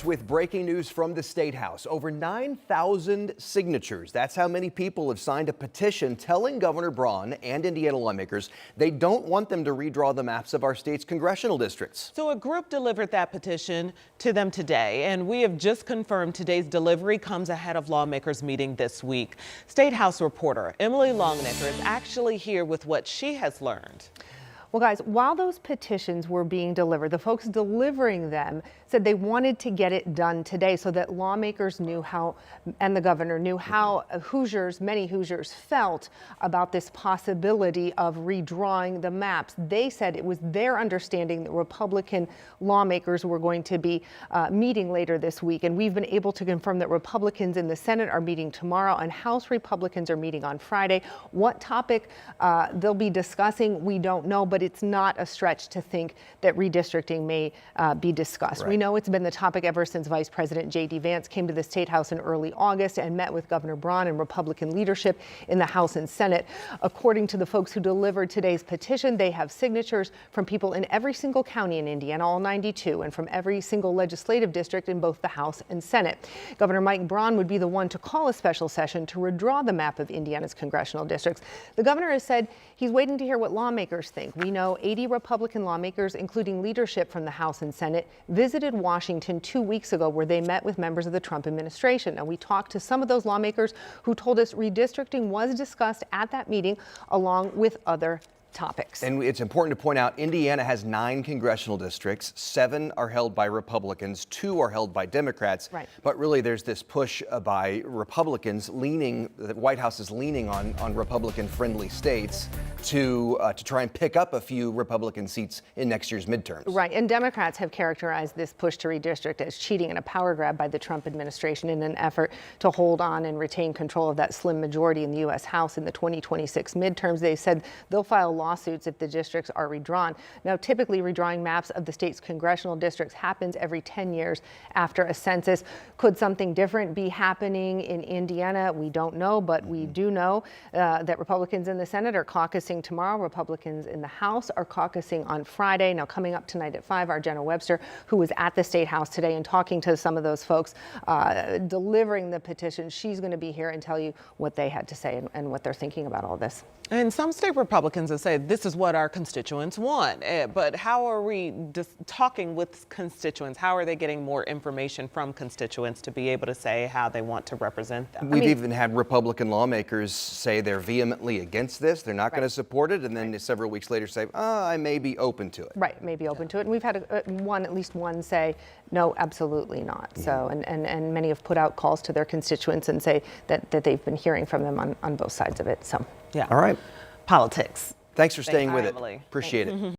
With breaking news from the State House, over 9,000 signatures. That's how many people have signed a petition telling Governor Braun and Indiana lawmakers they don't want them to redraw the maps of our state's congressional districts. So a group delivered that petition to them today, and we have just confirmed today's delivery comes ahead of lawmakers meeting this week. State House reporter Emily Longnecker is actually here with what she has learned. Well, guys, while those petitions were being delivered, the folks delivering them said they wanted to get it done today so that lawmakers knew how, and the governor knew how many Hoosiers felt about this possibility of redrawing the maps. They said it was their understanding that Republican lawmakers were going to be meeting later this week. And we've been able to confirm that Republicans in the Senate are meeting tomorrow and House Republicans are meeting on Friday. What topic they'll be discussing, we don't know, but it's not a stretch to think that redistricting may be discussed. Right. We know it's been the topic ever since Vice President J.D. Vance came to the State House in early August and met with Governor Braun and Republican leadership in the House and Senate. According to the folks who delivered today's petition, they have signatures from people in every single county in Indiana, all 92, and from every single legislative district in both the House and Senate. Governor Mike Braun would be the one to call a special session to redraw the map of Indiana's congressional districts. The governor has said he's waiting to hear what lawmakers think. We know 80 Republican lawmakers, including leadership from the House and Senate, visited Washington 2 weeks ago where they met with members of the Trump administration. And we talked to some of those lawmakers who told us redistricting was discussed at that meeting along with other topics. And it's important to point out Indiana has 9 congressional districts. 7 are held by Republicans, 2 are held by Democrats. Right. But really there's this push by Republicans the White House is leaning on Republican friendly states to try and pick up a few Republican seats in next year's midterms. Right. And Democrats have characterized this push to redistrict as cheating and a power grab by the Trump administration in an effort to hold on and retain control of that slim majority in the U.S. House in the 2026 midterms. They said they'll file lawsuits if the districts are redrawn. Now, typically redrawing maps of the state's congressional districts happens every 10 years after a census. Could something different be happening in Indiana? We don't know, but we do know that Republicans in the Senate are caucusing tomorrow. Republicans in the House are caucusing on Friday. Now, coming up tonight at 5, our Jenna Webster, who was at the State House today and talking to some of those folks delivering the petition, she's going to be here and tell you what they had to say and what they're thinking about all this. And some state Republicans have said this is what our constituents want. But how are we talking with constituents? How are they getting more information from constituents to be able to say how they want to represent them? We've even had Republican lawmakers say they're vehemently against this. They're not going to support it. And then several weeks later say, I may be open to it. Right, may be open to it. And we've had at least one say, no, absolutely not. Yeah. So, and many have put out calls to their constituents and say that they've been hearing from them on both sides of it. So, yeah. All right. Politics. Thanks for staying with it. Emily. Appreciate it.